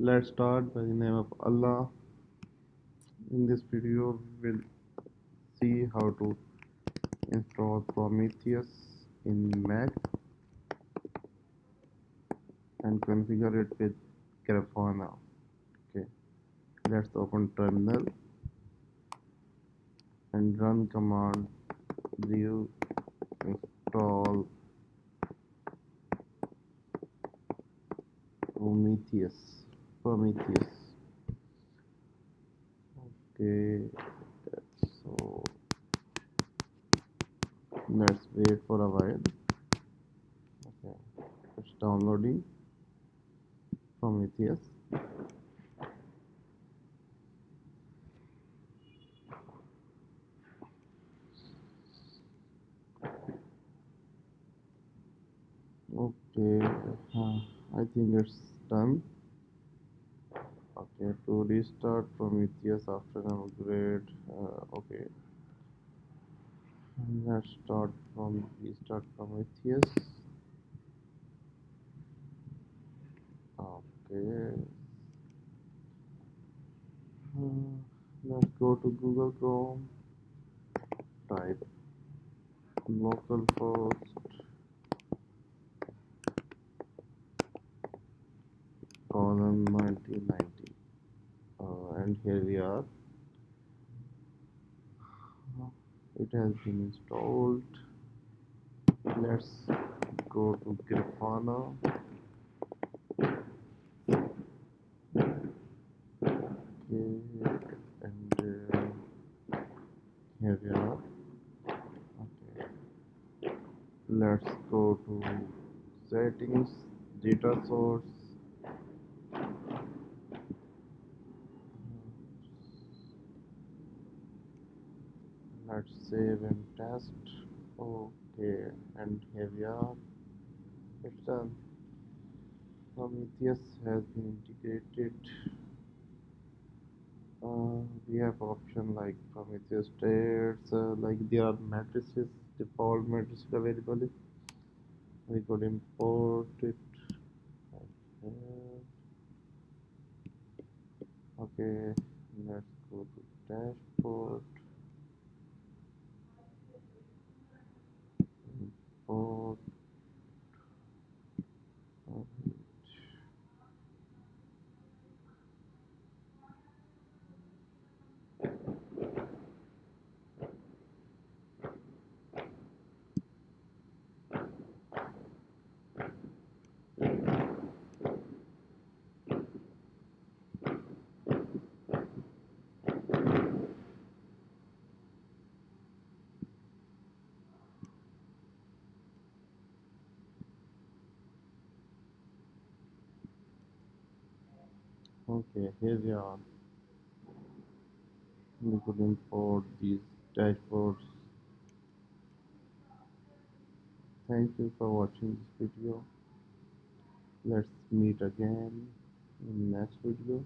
Let's start by the name of Allah. In this video, we'll see how to install Prometheus in Mac and configure it with grafana. Okay, let's open terminal and run command view install Prometheus. Prometheus. Okay, so let's wait for a while. Okay, it's downloading Prometheus. Okay, I think it's done. Okay, to restart Prometheus after an upgrade. Okay, let's start from restart Prometheus. Okay, uh, let's go to Google Chrome. Type localhost colon 1990, and here we are. It has been installed. Let's go to Grafana. Okay, and here we are. Okay, let's go to settings, data source. Let's save and test. Okay, and here we are. It's done. Prometheus has been integrated. We have option like Prometheus states, like there are matrices, default matrices available. We could import it like here. Okay, let's go to dashboard, import. Okay, here we are. We could import these dashboards. Thank you for watching this video. Let's meet again in next video.